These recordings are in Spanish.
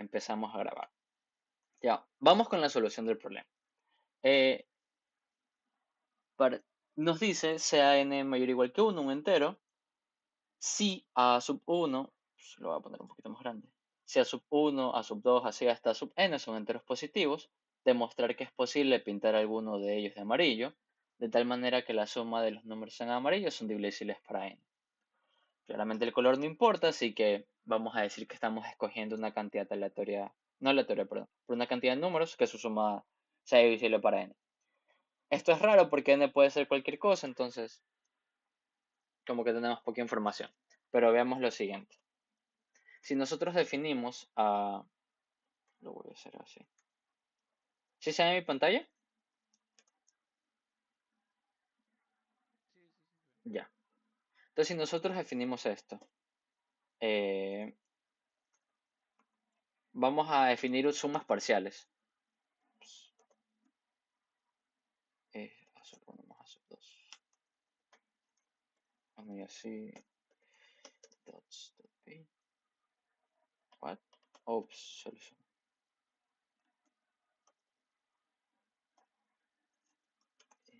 empezamos a grabar. Ya, vamos con la solución del problema. Eh, para- Nos dice sea n mayor o igual que uno, un entero, si a sub uno, lo voy a poner un poquito más grande, si a sub uno, a sub 2, así hasta sub n son enteros positivos, demostrar que es posible pintar alguno de ellos de amarillo, de tal manera que la suma de los números en amarillo son divisibles para n. Claramente el color no importa, así que vamos a decir que estamos escogiendo una cantidad aleatoria, no aleatoria, perdón, por una cantidad de números que su suma sea divisible para n. Esto es raro porque n puede ser cualquier cosa, entonces como que tenemos poca información. Pero veamos lo siguiente. Si nosotros definimos a... Lo voy a hacer así. ¿Sí se ve en mi pantalla? Sí, sí, sí, se ve. Ya. Entonces si nosotros definimos esto, eh, vamos a definir sumas parciales. A sub 1 más a sub 2. Bueno, y así. Dots, dot p. What? Oops, solution.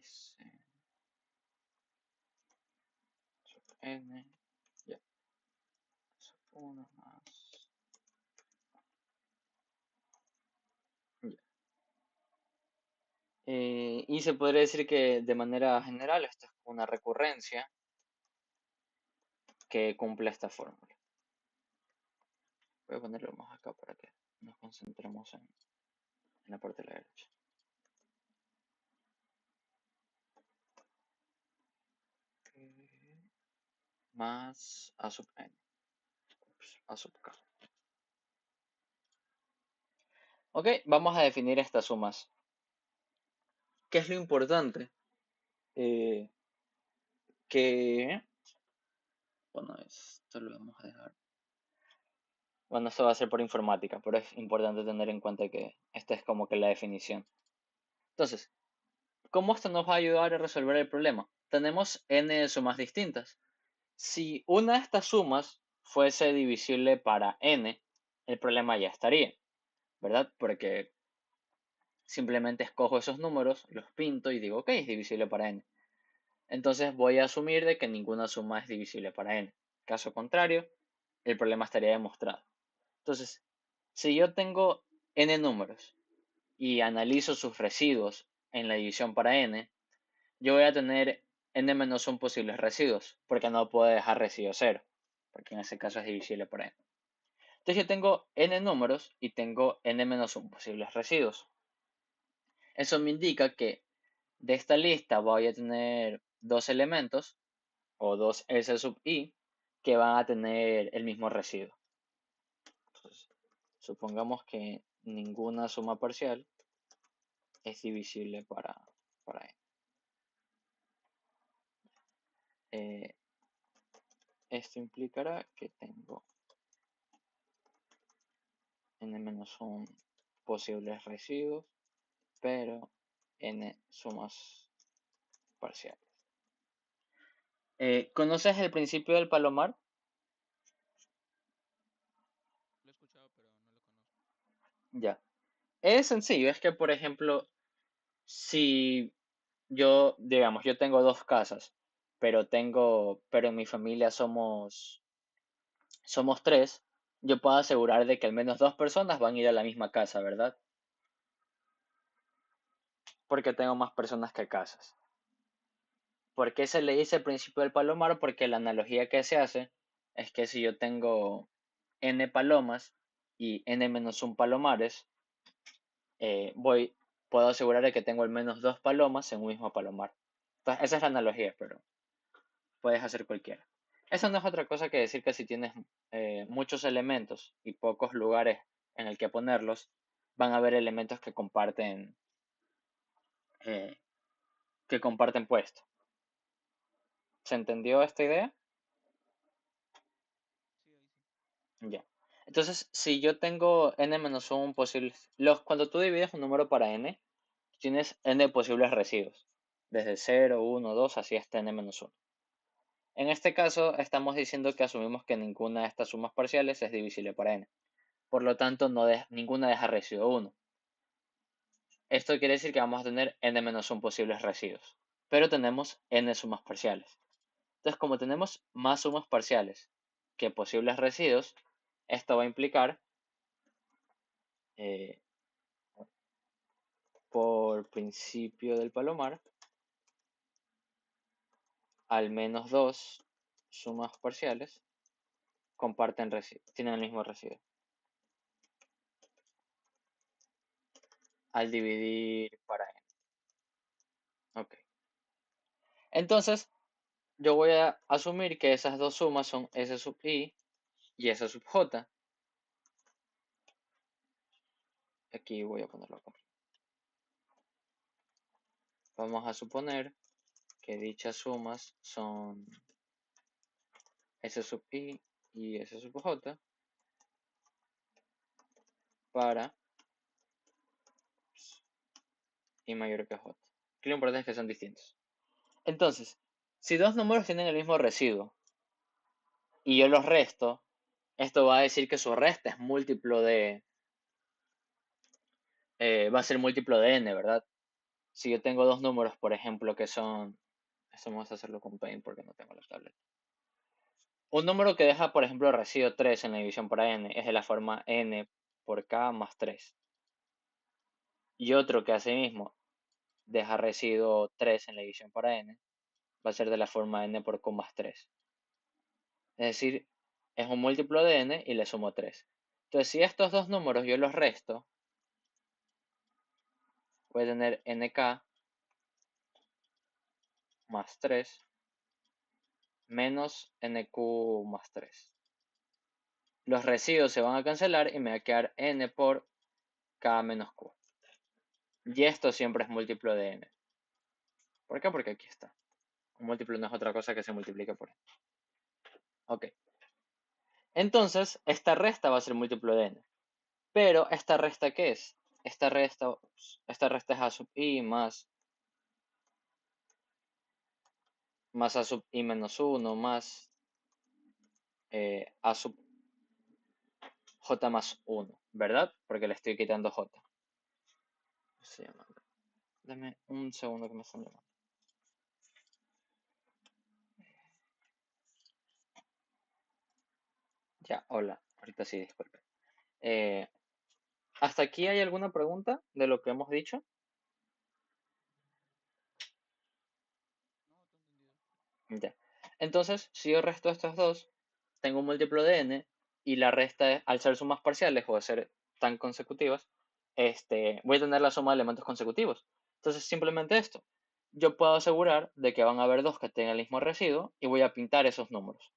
S sub n. Ya. Sub 1 más. Ya. Y se podría decir que de manera general esto es una recurrencia que cumple esta fórmula. Voy a ponerlo más acá para que nos concentremos en la parte de la derecha. Más a sub n. A sub k. Ok, vamos a definir estas sumas. ¿Qué es lo importante? Eh, que, bueno, esto lo vamos a dejar. Bueno, esto va a ser por informática, pero es importante tener en cuenta que esta es como que la definición. Entonces, ¿cómo esto nos va a ayudar a resolver el problema? Tenemos n sumas distintas. Si una de estas sumas fuese divisible para n, el problema ya estaría, ¿verdad? Porque simplemente escojo esos números, los pinto y digo, ok, es divisible para n. Entonces voy a asumir de que ninguna suma es divisible para n. Caso contrario, el problema estaría demostrado. Entonces, si yo tengo n números y analizo sus residuos en la división para n, yo voy a tener n menos 1 posibles residuos, porque no puedo dejar residuo cero, porque en ese caso es divisible por n. Entonces yo tengo n números y tengo n menos 1 posibles residuos. Eso me indica que de esta lista voy a tener dos elementos, o dos S sub i, que van a tener el mismo residuo. Entonces, supongamos que ninguna suma parcial es divisible para n. Eh, Esto implicará que tengo n-1 posibles residuos, pero n sumas parciales. ¿Conoces el principio del palomar? Lo he escuchado, pero no lo conozco. Ya. Es sencillo, es que, por ejemplo, si yo, digamos, yo tengo dos casas, pero en mi familia somos tres, yo puedo asegurar de que al menos dos personas van a ir a la misma casa, ¿verdad? Porque tengo más personas que casas. ¿Por qué se le dice el principio del palomar? Porque la analogía que se hace es que si yo tengo n palomas y n menos un palomares, eh, voy, puedo asegurar de que tengo al menos dos palomas en un mismo palomar. Entonces, esa es la analogía, pero puedes hacer cualquiera. Eso no es otra cosa que decir que si tienes muchos elementos y pocos lugares en el que ponerlos, van a haber elementos eh, que comparten puesto. ¿Se entendió esta idea? Sí, ahí sí. Ya. Entonces, si yo tengo n-1 posibles, cuando tú divides un número para n, tienes n posibles residuos, desde 0, 1, 2, así hasta n-1. En este caso, estamos diciendo que asumimos que ninguna de estas sumas parciales es divisible para n. por lo tanto ninguna deja residuo 1. Esto quiere decir que vamos a tener n-1 posibles residuos, pero tenemos n sumas parciales. Entonces, como tenemos más sumas parciales que posibles residuos, esto va a implicar, eh, por principio del palomar, al menos dos sumas parciales comparten residuo, tienen el mismo residuo. Al dividir para n. Ok. Entonces, yo voy a asumir que esas dos sumas son S sub i y S sub j. Aquí voy a ponerlo acá. Vamos a suponer que dichas sumas son S sub i y S sub j para i mayor que j. Aquí lo importante es que son distintos. Entonces, si dos números tienen el mismo residuo y yo los resto, esto va a decir que su resta es múltiplo de, va a ser múltiplo de n, ¿verdad? Si yo tengo dos números, por ejemplo, que son, esto vamos a hacerlo con Paint porque no tengo la tablet. Un número que deja, por ejemplo, residuo 3 en la división por n es de la forma n por k más 3. Y otro que asimismo deja residuo 3 en la división por n va a ser de la forma n por q más 3. Es decir, es un múltiplo de n y le sumo 3. Entonces, si estos dos números yo los resto, voy a tener nk más 3 menos nq más 3. Los residuos se van a cancelar y me va a quedar n por k menos q. Y esto siempre es múltiplo de n. ¿Por qué? Porque aquí está. Un múltiplo no es otra cosa que se multiplique por n. Ok. Entonces, esta resta va a ser múltiplo de n. Pero, ¿esta resta qué es? Esta resta es a sub i más a sub i menos 1 más a sub j más 1, ¿verdad? Porque le estoy quitando j. Se llama. Dame un segundo que me están llamando. Ya, hola. Ahorita sí, disculpe. Eh, ¿Hasta aquí hay alguna pregunta de lo que hemos dicho? No, todo entendido. Ya. Entonces, si yo resto estos dos, tengo un múltiplo de n y la resta, al ser sumas parciales o a ser tan consecutivas, voy a tener la suma de elementos consecutivos. Entonces, simplemente esto. Yo puedo asegurar de que van a haber dos que tengan el mismo residuo y voy a pintar esos números.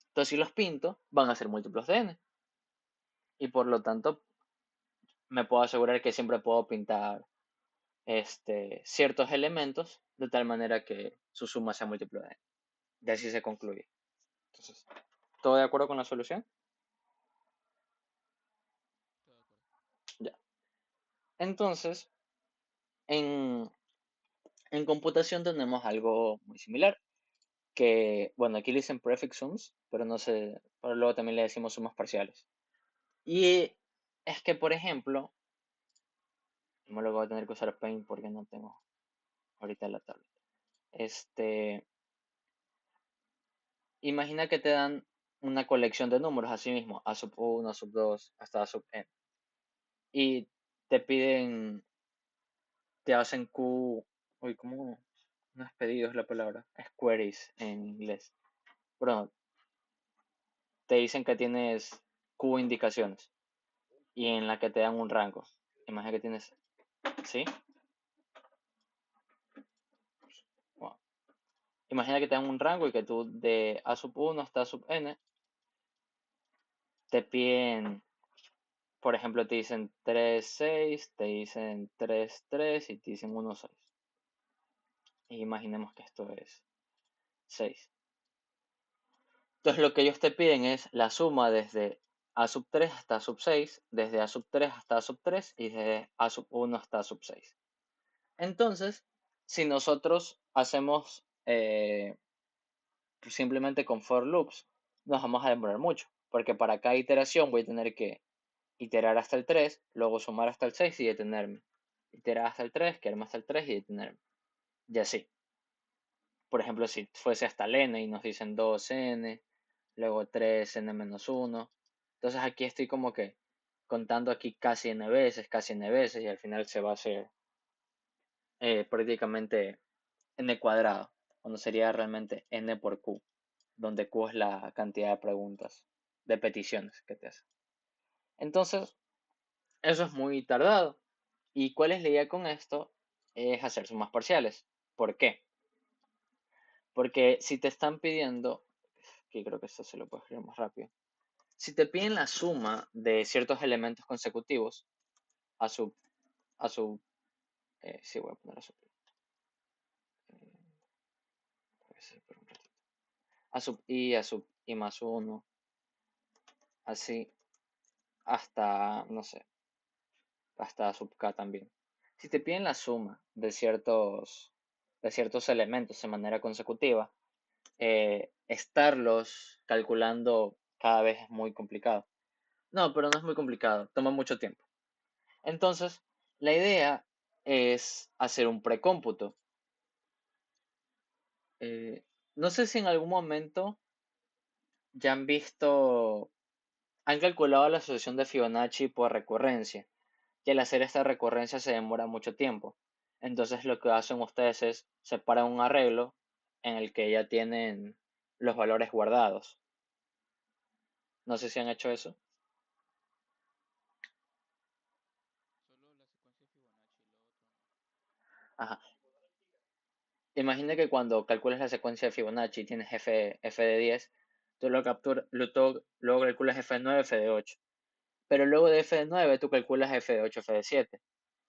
Entonces, si los pinto, van a ser múltiplos de n. Y por lo tanto, me puedo asegurar que siempre puedo pintar ciertos elementos de tal manera que su suma sea múltiplo de n. Y así se concluye. Entonces, ¿todo de acuerdo con la solución? Todo de acuerdo. Ya. Entonces, en, en computación tenemos algo muy similar, que, bueno, aquí le dicen prefix sums, pero no sé, pero luego también le decimos sumas parciales. Y es que, por ejemplo, me lo voy a tener que usar Paint porque no tengo ahorita la tablet. Imagina que te dan una colección de números así mismo, a sub 1, a sub 2, hasta a sub n. Y te piden, te hacen uy, ¿cómo? No es pedido, es la palabra, es queries en inglés. Bueno, te dicen que tienes Q indicaciones y en la que te dan un rango. Imagina que tienes, ¿sí? Bueno, imagina que te dan un rango y que tú de A sub 1 hasta A sub n te piden, por ejemplo, te dicen 3 6, te dicen 3 3 y te dicen 1 6. Y imaginemos que esto es 6. Entonces lo que ellos te piden es la suma desde A sub 3 hasta A sub 6, desde A sub 3 hasta A sub 3 y desde A sub 1 hasta A sub 6. Entonces, si nosotros hacemos simplemente con for loops, nos vamos a demorar mucho, porque para cada iteración voy a tener que iterar hasta el 3, luego sumar hasta el 6 y detenerme. Iterar hasta el 3, quedarme hasta el 3 y detenerme. Y así. Por ejemplo, si fuese hasta el n y nos dicen 2n, luego 3n menos 1. Entonces aquí estoy como que contando aquí casi n veces y al final se va a hacer prácticamente n cuadrado, cuando sería realmente n por q, donde q es la cantidad de preguntas, de peticiones que te hacen. Entonces, eso es muy tardado. ¿Y cuál es la idea con esto? Es hacer sumas parciales. ¿Por qué? Porque si te están pidiendo, que creo que esto se lo puedo escribir más rápido, si te piden la suma de ciertos elementos consecutivos, a su, a su, sí voy a poner a su, a sub i, a sub i más uno, así, hasta, no sé, hasta sub k también. Si te piden la suma de ciertos elementos de manera consecutiva, estarlos calculando cada vez es muy complicado. No, pero no es muy complicado, toma mucho tiempo. Entonces, la idea es hacer un precómputo. No sé si en algún momento ya han calculado la asociación de Fibonacci por recurrencia, y al hacer esta recurrencia se demora mucho tiempo. Entonces lo que hacen ustedes es separar un arreglo en el que ya tienen los valores guardados. No sé si han hecho eso. Solo la secuencia de Fibonacci, lo otro no. Ajá. Imagina que cuando calculas la secuencia de Fibonacci tienes f de 10, tú lo capturas, luego calculas f de 9, f de 8. Pero luego de f de 9 tú calculas f de 8, f de 7.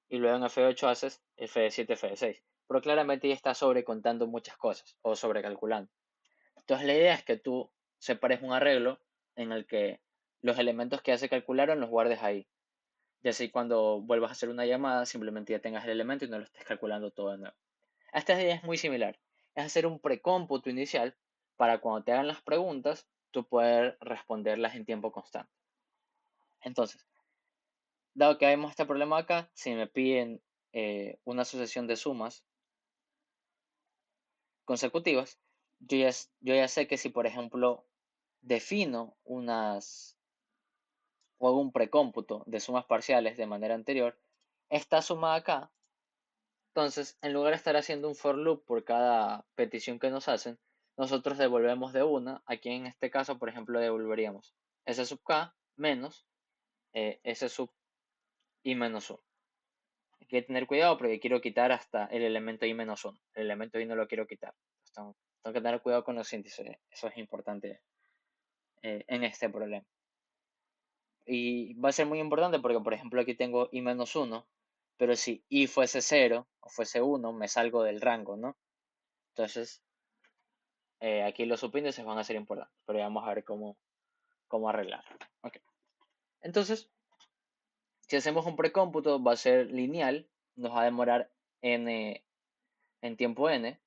Y luego en f de 8 haces f de 7, f de 6. Pero claramente ya estás sobrecontando muchas cosas o sobrecalculando. Entonces la idea es que tú separes un arreglo en el que los elementos que ya se calcularon los guardes ahí. Y así cuando vuelvas a hacer una llamada simplemente ya tengas el elemento y no lo estés calculando todo de nuevo. Esta idea es muy similar. Es hacer un precómputo inicial para cuando te hagan las preguntas, tú poder responderlas en tiempo constante. Entonces, dado que vemos este problema acá, si me piden una sucesión de sumas consecutivas, yo ya sé que si, por ejemplo, defino o hago un precómputo de sumas parciales de manera anterior, esta suma acá. Entonces, en lugar de estar haciendo un for loop por cada petición que nos hacen, nosotros devolvemos de una. Aquí en este caso, por ejemplo, devolveríamos s sub k menos s sub i menos 1. Hay que tener cuidado porque quiero quitar hasta el elemento i menos 1. El elemento i no lo quiero quitar. Tengo que tener cuidado con los índices. Eso es importante en este problema. Y va a ser muy importante porque, por ejemplo, aquí tengo i menos 1, pero si i fuese 0 o fuese 1, me salgo del rango, ¿no? Entonces, aquí los subíndices van a ser importantes, pero ya vamos a ver cómo arreglarlo. Okay. Entonces, si hacemos un precómputo, va a ser lineal, nos va a demorar n en tiempo n,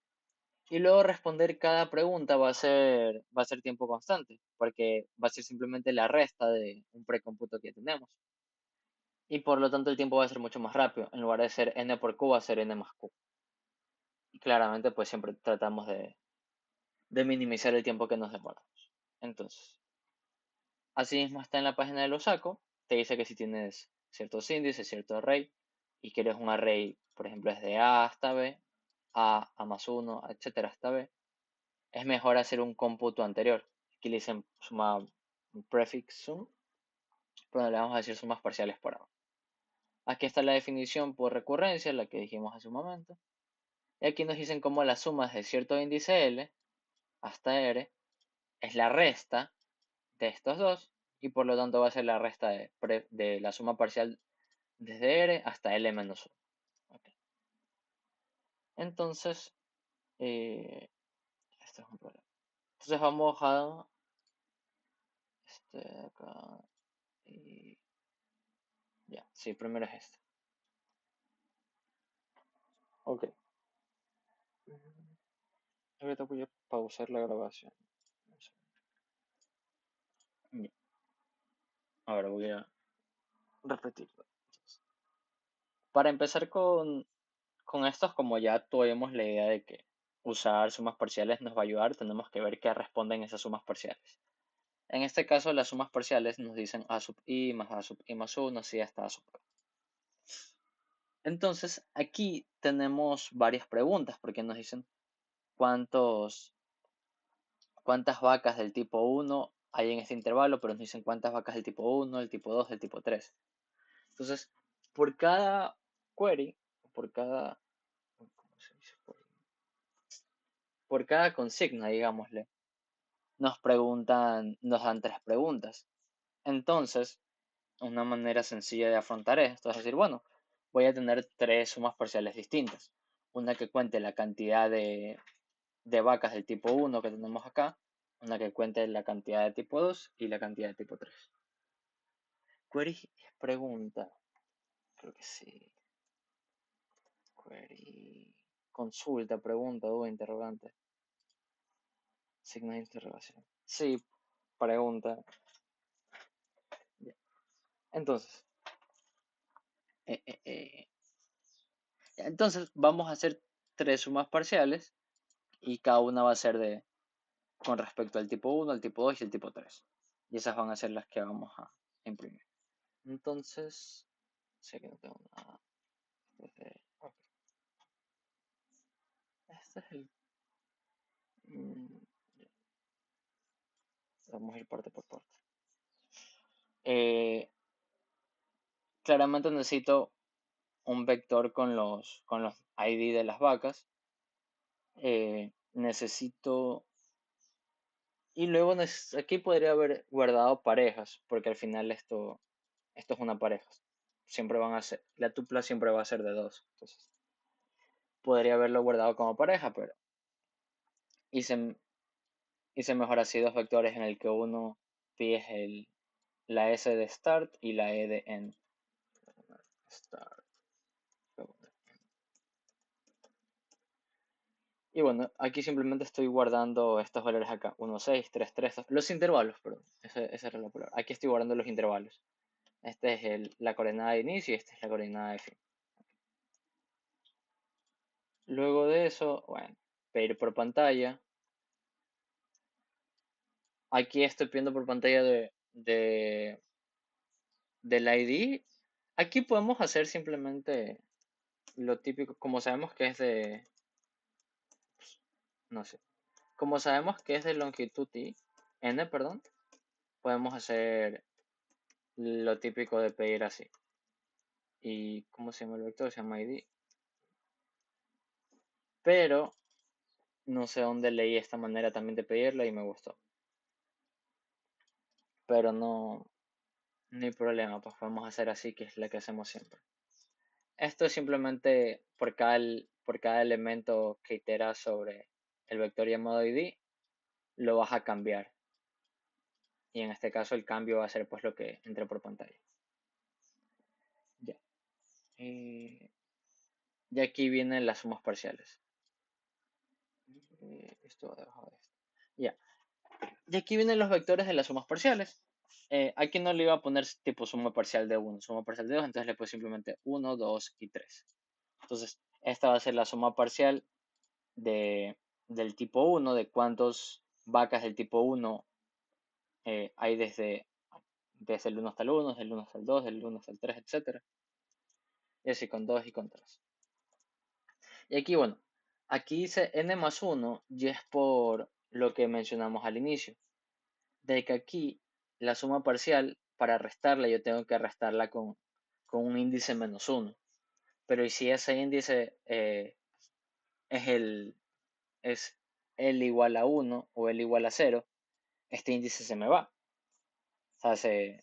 y luego responder cada pregunta va a ser tiempo constante, porque va a ser simplemente la resta de un precómputo que tenemos. Y por lo tanto el tiempo va a ser mucho más rápido. En lugar de ser n por q, va a ser n más q. Y claramente, pues siempre tratamos de minimizar el tiempo que nos demoramos. Entonces, así mismo está en la página de Losaco. Te dice que si tienes ciertos índices, cierto array, y quieres un array, por ejemplo, desde A hasta B, A más 1, etcétera, hasta B, es mejor hacer un cómputo anterior. Aquí le dicen suma prefix sum, pero le vamos a decir sumas parciales por ahora. Aquí está la definición por recurrencia, la que dijimos hace un momento. Y aquí nos dicen cómo las sumas de cierto índice L hasta R es la resta de estos dos y por lo tanto va a ser la resta de la suma parcial desde R hasta L menos 1. Okay. Entonces, esto es un problema. Entonces vamos a este de acá y ya, sí, primero es este. Ok. Ahorita voy a pausar la grabación. Ya. Ahora voy a repetirlo. Para empezar con estos, como ya tuvimos la idea de que usar sumas parciales nos va a ayudar, tenemos que ver qué responden esas sumas parciales. En este caso, las sumas parciales nos dicen a sub i más a sub i más 1, si hasta a sub k. Entonces, aquí tenemos varias preguntas, porque nos dicen cuántas vacas del tipo 1 hay en este intervalo, pero nos dicen cuántas vacas del tipo 1, del tipo 2, del tipo 3. Entonces, por cada query, por cada, ¿cómo se dice query? Por cada consigna, digámosle, nos dan tres preguntas. Entonces, una manera sencilla de afrontar esto es decir, bueno, voy a tener tres sumas parciales distintas. Una que cuente la cantidad de vacas del tipo 1 que tenemos acá, una que cuente la cantidad de tipo 2 y la cantidad de tipo 3. Query es pregunta, creo que sí. Query, consulta, pregunta, duda, interrogante. Signo de interrogación. Sí, pregunta. Entonces, eh, eh, eh, entonces vamos a hacer tres sumas parciales y cada una va a ser con respecto al tipo 1, al tipo 2 y al tipo 3. Y esas van a ser las que vamos a imprimir. Entonces, sé que no tengo nada. Ok. Este es el... mm, vamos a ir parte por parte. Eh, claramente necesito un vector con los ID de las vacas. Necesito... Y luego aquí podría haber guardado parejas, porque al final esto es una pareja. Siempre van a ser, la tupla siempre va a ser de dos. Entonces, podría haberlo guardado como pareja, pero hice, hice mejor así dos vectores en el que uno pi es la S de start y la E de end. Start. Y bueno, aquí simplemente estoy guardando estos valores acá. 1, 6, 3, 3. Los intervalos, perdón. Esa era la palabra. Aquí estoy guardando los intervalos. Esta es la coordenada de inicio y esta es la coordenada de fin. Luego de eso, bueno, pedir por pantalla. Aquí estoy pidiendo por pantalla del ID. Aquí podemos hacer simplemente lo típico, como sabemos que es no sé, como sabemos que es de longitud n, perdón, podemos hacer lo típico de pedir así. ¿Y cómo se llama el vector? Se llama ID. Pero no sé dónde leí esta manera también de pedirla y me gustó. Pero no hay problema, pues podemos hacer así, que es la que hacemos siempre. Esto es simplemente por cada elemento que itera sobre el vector llamado ID, lo vas a cambiar. Y en este caso el cambio va a ser pues lo que entre por pantalla. Ya. Y aquí vienen las sumas parciales. Esto va debajo de esto. Ya. Y aquí vienen los vectores de las sumas parciales. Aquí no le iba a poner tipo suma parcial de 1, suma parcial de 2, entonces le puse simplemente 1, 2 y 3. Entonces, esta va a ser la suma parcial del tipo 1, de cuántas vacas del tipo 1 hay desde el 1 hasta el 1, desde el 1 hasta el 2, del 1 hasta el 3, etcétera. Y así con 2 y con 3. Y aquí, bueno, aquí dice n más 1 y es por lo que mencionamos al inicio, de que aquí la suma parcial, para restarla, yo tengo que restarla con un índice menos 1. Pero ¿y si ese índice es es L igual a 1 o L igual a 0? Este índice se me va. O sea,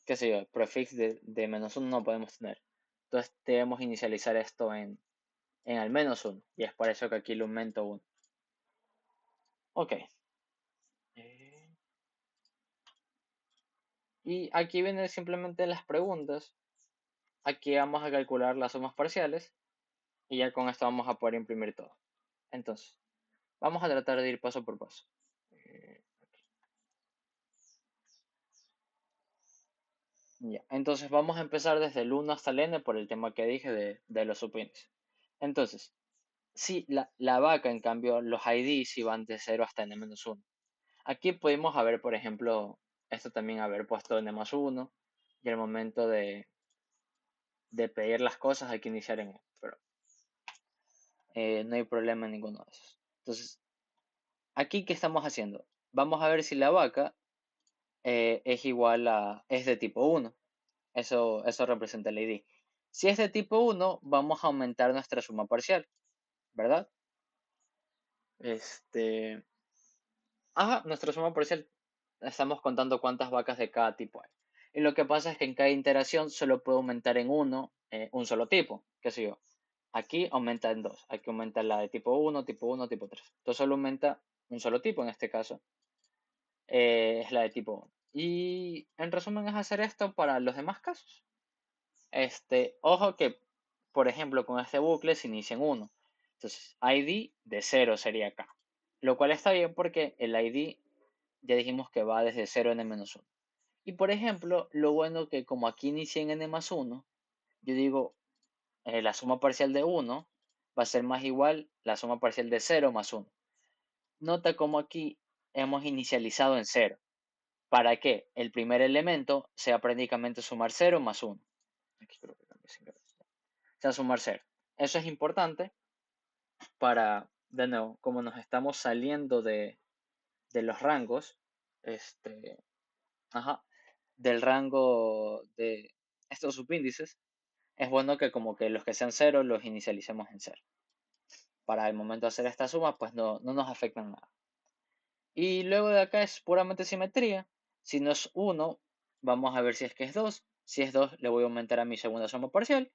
qué sé yo, el prefix de menos 1 no podemos tener. Entonces debemos inicializar esto en al menos 1. Y es por eso que aquí le aumento 1. Ok. Eh, Y aquí vienen simplemente las preguntas. Aquí vamos a calcular las sumas parciales. Y ya con esto vamos a poder imprimir todo. Entonces, vamos a tratar de ir paso por paso. Eh, Ya. Entonces vamos a empezar desde el 1 hasta el n por el tema que dije de los subíndices. Entonces, si la vaca, en cambio, los ID sí van de 0 hasta n-1. Aquí pudimos haber, por ejemplo, esto también haber puesto n+1 y al momento de pedir las cosas hay que iniciar en n, pero no hay problema en ninguno de esos. Entonces, aquí, ¿qué estamos haciendo? Vamos a ver si la vaca es de tipo 1. Eso representa el ID. Si es de tipo 1, vamos a aumentar nuestra suma parcial, ¿verdad? Este, nuestra suma parcial. Estamos contando cuántas vacas de cada tipo hay. Y lo que pasa es que en cada iteración solo puedo aumentar en uno un solo tipo. ¿Qué sé yo? Aquí aumenta en dos. Aquí aumenta la de tipo uno, tipo uno, tipo 3. Entonces solo aumenta un solo tipo en este caso. Es la de tipo uno. Y en resumen es hacer esto para los demás casos. Ojo que, por ejemplo, con este bucle se inicia en 1. Entonces, ID de 0 sería acá. Lo cual está bien porque el ID ya dijimos que va desde 0 a n-1. Y por ejemplo, lo bueno que como aquí inicia en n+1, yo digo, la suma parcial de 1 va a ser más igual la suma parcial de 0 más 1. Nota como aquí hemos inicializado en 0. ¿Para que el primer elemento sea prácticamente sumar 0 más 1? Aquí creo que cambié sin querer. O sea, sumar 0. Eso es importante para, de nuevo, como nos estamos saliendo de los rangos, este, ajá, del rango de estos subíndices, es bueno que como que los que sean 0 los inicialicemos en 0. Para el momento de hacer esta suma, pues no nos afectan nada. Y luego de acá es puramente simetría. Si no es 1, vamos a ver si es que es 2. Si es 2, le voy a aumentar a mi segunda suma parcial.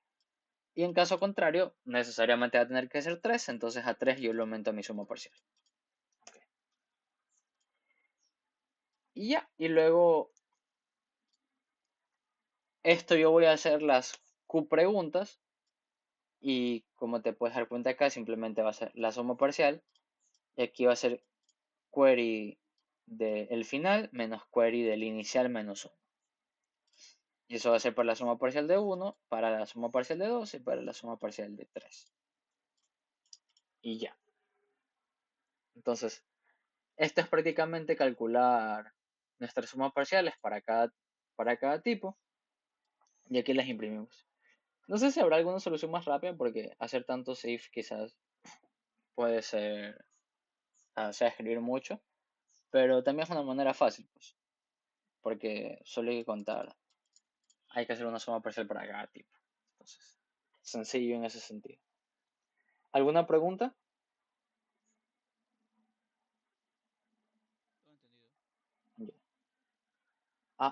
Y en caso contrario, necesariamente va a tener que ser 3, entonces a 3 yo le aumento a mi suma parcial. Okay. Y ya, y luego esto yo voy a hacer las Q preguntas y como te puedes dar cuenta acá, simplemente va a ser la suma parcial y aquí va a ser query del final menos query del inicial menos 1. Y eso va a ser para la suma parcial de 1, para la suma parcial de 2 y para la suma parcial de 3. Y ya. Entonces, esto es prácticamente calcular nuestras sumas parciales para cada tipo y aquí las imprimimos. No sé si habrá alguna solución más rápida porque hacer tantos if quizás puede ser, o sea, escribir mucho, pero también es una manera fácil, pues, porque solo hay que contar, hay que hacer una suma parcial para cada tipo. Entonces, sencillo en ese sentido. ¿Alguna pregunta? Todo entendido. Ya.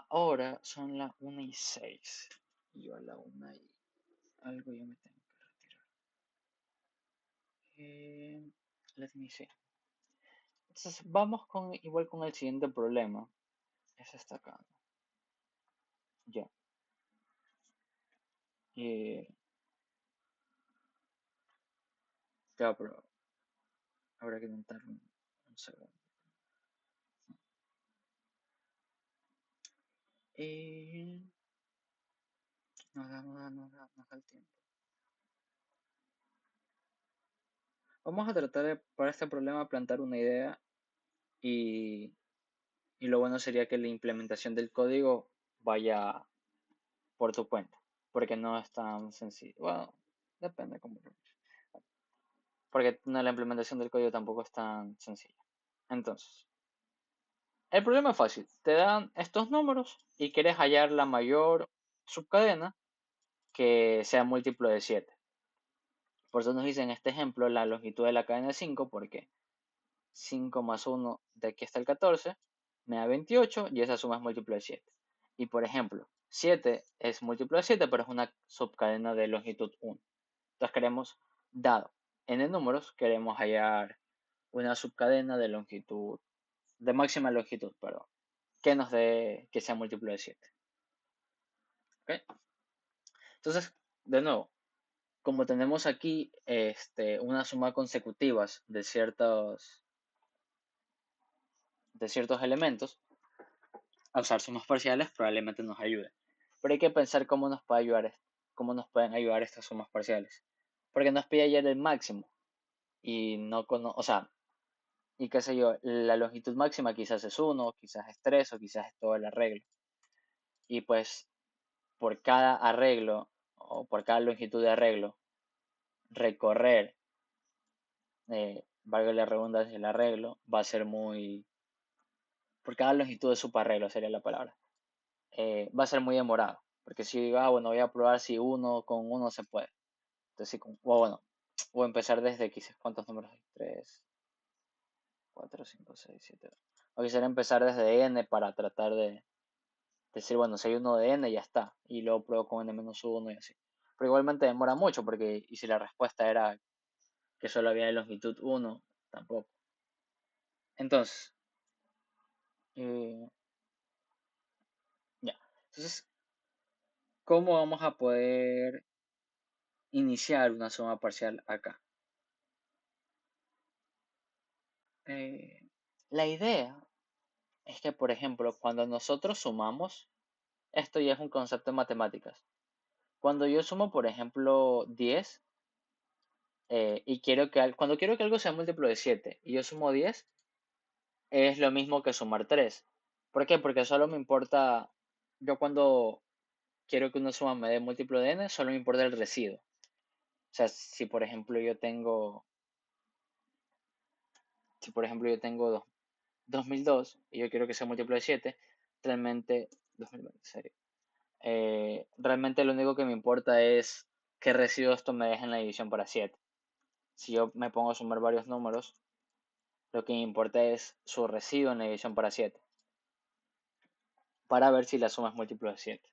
Ahora son las 1:06. Y yo a la 1 y algo yo me tengo que retirar. Let me see. Entonces, vamos igual con el siguiente problema. Es esta acá. Ya. Eh, ya, pero habrá que intentar un segundo. Eh, no da el tiempo. Vamos a tratar de, para este problema, plantar una idea y, y lo bueno sería que la implementación del código vaya por tu cuenta, porque no es tan sencillo. Bueno, depende cómo lo veas. Porque no, la implementación del código tampoco es tan sencilla. Entonces, el problema es fácil. Te dan estos números y quieres hallar la mayor subcadena que sea múltiplo de 7. Por eso nos dice en este ejemplo la longitud de la cadena es 5 porque 5 más 1 de aquí hasta el 14 me da 28 y esa suma es múltiplo de 7. Y por ejemplo, 7 es múltiplo de 7 pero es una subcadena de longitud 1. Entonces queremos, dado n números, queremos hallar una subcadena de longitud, de máxima longitud, perdón, que nos dé que sea múltiplo de 7. ¿Ok? Entonces, de nuevo, como tenemos aquí una suma consecutivas de ciertos elementos, a usar sumas parciales probablemente nos ayude. Pero hay que pensar cómo nos puede ayudar, cómo nos pueden ayudar estas sumas parciales. Porque nos pide ayer el máximo y no o sea, y qué sé yo, la longitud máxima quizás es uno, quizás es 3 o quizás es todo el arreglo. Y pues por cada arreglo o por cada longitud de arreglo, recorrer, valga la redundancia, el arreglo va a ser muy, por cada longitud de subarreglo sería la palabra, va a ser muy demorado. Porque si digo, bueno, voy a probar si uno con uno se puede. Entonces, sí, o bueno, voy a empezar desde quizás, ¿cuántos números hay? 3 4 5 6 7 O quisiera empezar desde n para tratar de decir, bueno, si hay uno de n, ya está. Y luego pruebo con n-1 y así. Pero igualmente demora mucho porque, y si la respuesta era que solo había de longitud uno, tampoco. Entonces, eh, ya. Entonces, ¿cómo vamos a poder iniciar una suma parcial acá? Eh, la idea es que, por ejemplo, cuando nosotros sumamos, esto ya es un concepto de matemáticas. Cuando yo sumo, por ejemplo, 10 y cuando quiero que algo sea múltiplo de 7 y yo sumo 10, es lo mismo que sumar 3. ¿Por qué? Porque solo me importa, yo cuando quiero que una suma me dé múltiplo de n, solo me importa el residuo. O sea, si por ejemplo yo tengo 2002 y yo quiero que sea múltiplo de 7, realmente, 2020, serio. Realmente lo único que me importa es qué residuo esto me deja en la división para 7. Si yo me pongo a sumar varios números, lo que me importa es su residuo en la división para 7, para ver si la suma es múltiplo de 7.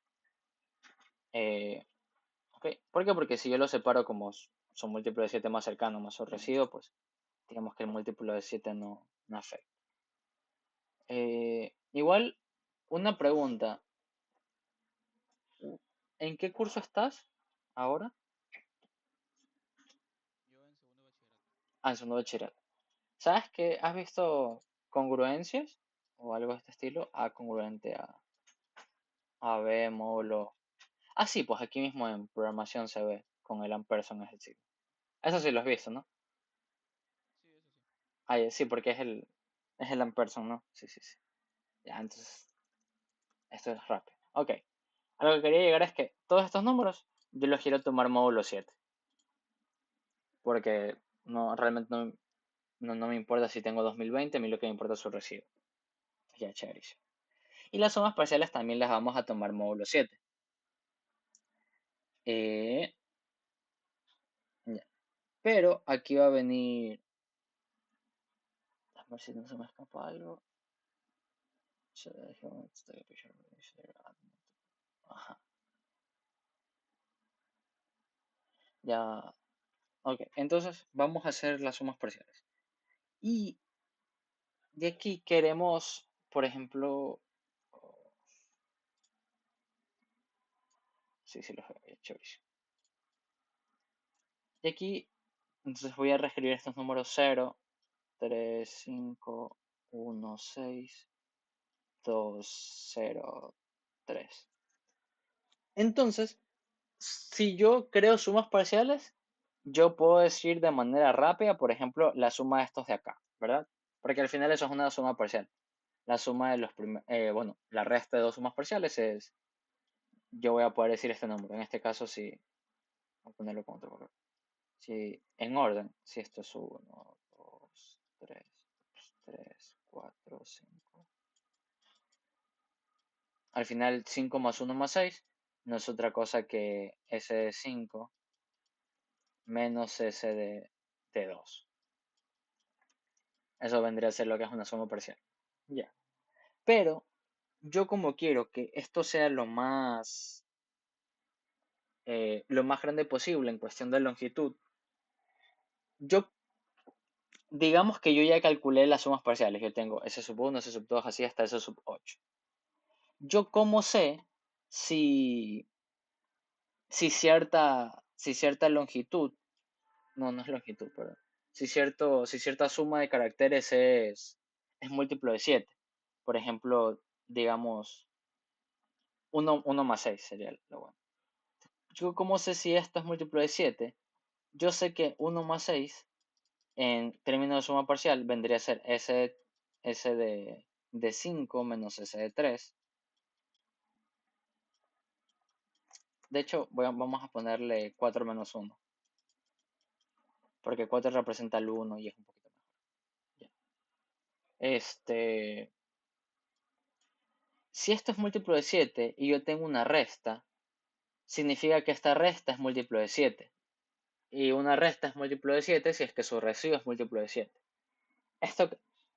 ¿Ok? ¿Por qué? Porque si yo lo separo como son múltiplo de 7 más cercano más su residuo, pues digamos que el múltiplo de 7 no afecta. Igual, una pregunta. ¿En qué curso estás ahora? Yo en segundo bachillerato. Ah, en segundo bachillerato. ¿Sabes que has visto congruencias o algo de este estilo? A congruente a B, módulo. Ah, sí, pues aquí mismo en programación se ve con el ampersand es el signo. Eso sí lo has visto, ¿no? Sí, eso sí. Ah, sí, porque es el ampersand, ¿no? Sí, sí, sí. Ya, entonces, esto es rápido. Ok. A lo que quería llegar es que todos estos números yo los quiero tomar módulo 7. Porque realmente no me importa si tengo 2020, a mí lo que me importa es su residuo. Ya, chévere. Y las sumas parciales también las vamos a tomar módulo 7. Eh, ya. Pero aquí va a venir. A ver si no se me escapa algo. Ajá. Ya. Ok. Entonces vamos a hacer las sumas parciales. Y de aquí queremos, por ejemplo. Sí, sí, lo he hecho. Y aquí, entonces voy a reescribir estos números 0, 3, 5, 1, 6, 2, 0, 3. Entonces, si yo creo sumas parciales, yo puedo decir de manera rápida, por ejemplo, la suma de estos de acá, ¿verdad? Porque al final eso es una suma parcial. La suma de bueno, la resta de dos sumas parciales yo voy a poder decir este número. En este caso, si, voy a ponerlo como otro valor. Si en orden, si esto es 1, 2, 3, 4, 5. Al final, 5 más 1 más 6 no es otra cosa que S de 5 menos S de 2. Eso vendría a ser lo que es una suma parcial. Ya. Pero yo como quiero que esto sea lo más grande posible en cuestión de longitud, yo digamos que yo ya calculé las sumas parciales. Yo tengo S sub 1, S sub 2, así hasta S sub 8. Yo cómo sé si, si cierta longitud, no es longitud, perdón, si cierta suma de caracteres es múltiplo de 7. Por ejemplo, digamos 1 más 6 sería lo bueno. Yo, ¿cómo sé si esto es múltiplo de 7? Yo sé que 1 más 6 en términos de suma parcial vendría a ser S de 5 menos S de 3. De hecho, vamos a ponerle 4 menos 1, porque 4 representa el 1 y es un poquito mejor. Ya. Si esto es múltiplo de 7 y yo tengo una resta, significa que esta resta es múltiplo de 7. Y una resta es múltiplo de 7 si es que su residuo es múltiplo de 7. ¿Esto,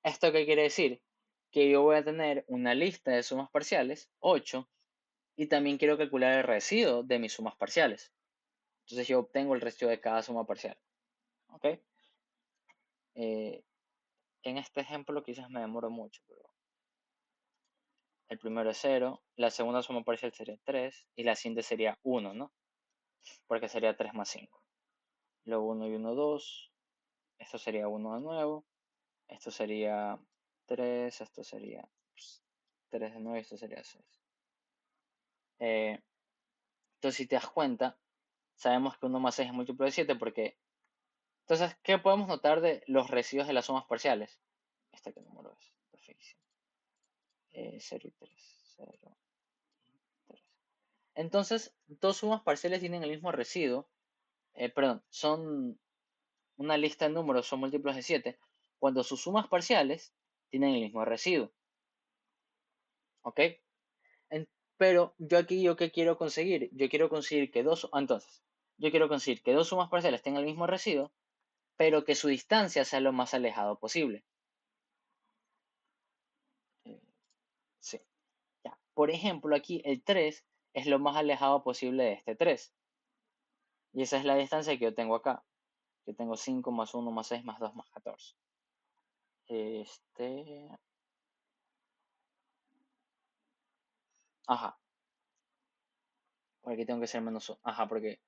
esto qué quiere decir? Que yo voy a tener una lista de sumas parciales, 8, y también quiero calcular el residuo de mis sumas parciales. Entonces yo obtengo el residuo de cada suma parcial. ¿Ok? Eh, en este ejemplo quizás me demoro mucho, pero el primero es 0, la segunda suma parcial sería 3 y la siguiente sería 1, ¿no? Porque sería 3 más 5. Luego 1 y 1, 2. Esto sería 1 de nuevo. Esto sería 3. Esto sería 3 de nuevo y esto sería 6. Entonces, si te das cuenta, sabemos que 1 más 6 es múltiplo de 7 porque... Entonces, ¿qué podemos notar de los residuos de las sumas parciales? ¿Qué número es? Perfección. 0 y 3. 0 y 3. Entonces, dos sumas parciales tienen el mismo residuo. Perdón, son una lista de números, son múltiplos de 7, cuando sus sumas parciales tienen el mismo residuo. ¿Ok? Pero yo qué quiero conseguir? Yo quiero conseguir que entonces, yo quiero conseguir que dos sumas parciales tengan el mismo residuo, pero que su distancia sea lo más alejado posible. Eh, sí, ya. Por ejemplo, aquí el 3 es lo más alejado posible de este 3. Y esa es la distancia que yo tengo acá. Yo tengo 5 más 1 más 6 más 2 más 14. Este... Ajá. Por aquí tengo que ser menos 1. Ajá, porque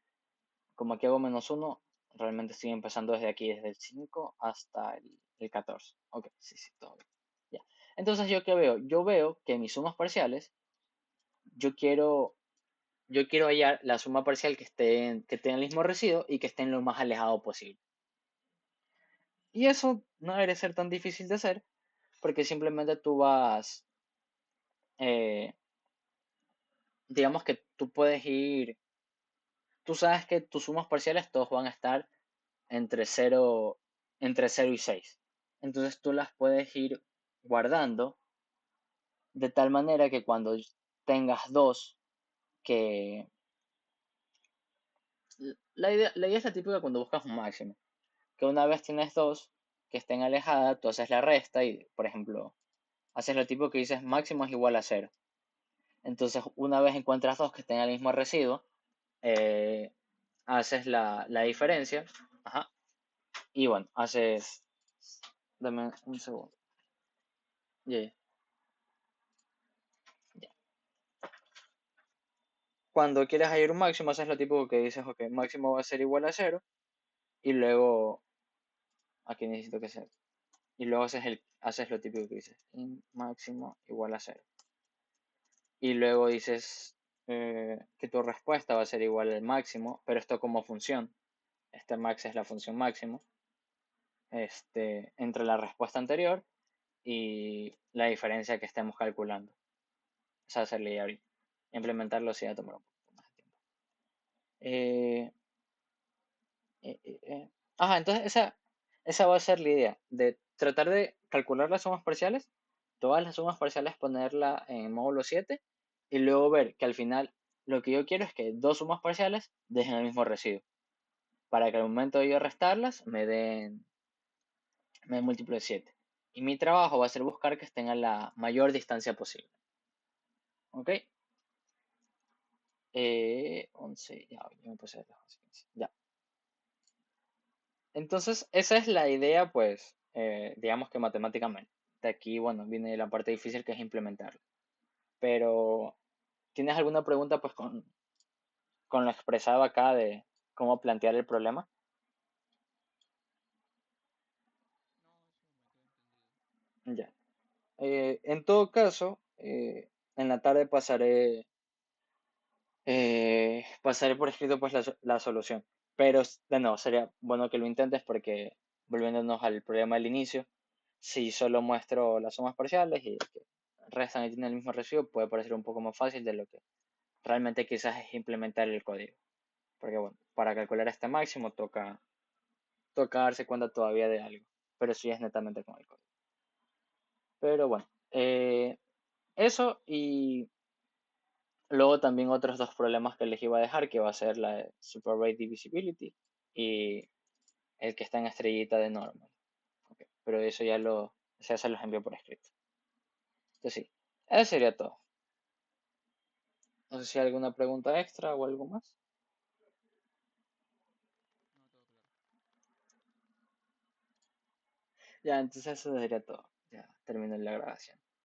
como aquí hago menos 1, realmente estoy empezando desde aquí, desde el 5 hasta el 14. Ok, sí, sí, todo bien. Ya. Entonces, ¿yo qué veo? Yo veo que mis sumas parciales, yo quiero, yo quiero hallar la suma parcial que tenga el mismo residuo y que esté en lo más alejado posible. Y eso no debería ser tan difícil de hacer, porque simplemente tú vas, eh, digamos que tú puedes ir, tú sabes que tus sumas parciales todos van a estar entre entre 0 y 6. Entonces tú las puedes ir guardando de tal manera que cuando tengas dos que... La idea es la típica cuando buscas un máximo, que una vez tienes dos que estén alejadas, tú haces la resta y, por ejemplo, haces lo típico que dices máximo es igual a cero. Entonces, una vez encuentras dos que tengan el mismo residuo, eh, haces la diferencia, ajá, y bueno, haces... Dame un segundo. Yeah. Cuando quieres hallar un máximo, haces lo típico que dices, ok, máximo va a ser igual a cero, y luego, aquí necesito que sea, y luego haces lo típico que dices, int máximo igual a cero. Y luego dices que tu respuesta va a ser igual al máximo, pero esto como función. Este max es la función máximo, entre la respuesta anterior y la diferencia que estemos calculando. O sea, hacerle ahorita. Implementarlo sí va a tomar un poquito más de tiempo. Eh, Ajá, entonces esa va a ser la idea, de tratar de calcular las sumas parciales, todas las sumas parciales ponerla en módulo 7 y luego ver que al final lo que yo quiero es que dos sumas parciales dejen el mismo residuo, para que al momento de yo restarlas me den múltiplo de 7. Y mi trabajo va a ser buscar que estén a la mayor distancia posible. ¿Ok? 11, ya me puse las consecuencias. Ya. Entonces, esa es la idea, pues, digamos que matemáticamente. De aquí, bueno, viene la parte difícil que es implementarlo. Pero, ¿tienes alguna pregunta, pues, con lo expresado acá de cómo plantear el problema? No, eso me quedó entendido. Ya. En todo caso, en la tarde pasaré pasaré por escrito pues la solución. Pero de nuevo, sería bueno que lo intentes porque, volviéndonos al problema del inicio, si solo muestro las sumas parciales y que restan y tienen el mismo residuo, puede parecer un poco más fácil de lo que realmente quizás es implementar el código. Porque bueno, para calcular este máximo toca darse cuenta todavía de algo. Pero sí es netamente con el código. Pero bueno, eso y luego también otros dos problemas que les iba a dejar, que va a ser la de Super Rate Divisibility y el que está en estrellita de normal. Ok, pero eso ya se los envío por escrito. Entonces sí, eso sería todo. No sé si hay alguna pregunta extra o algo más. No, todo claro. Ya, entonces eso sería todo. Ya terminé la grabación.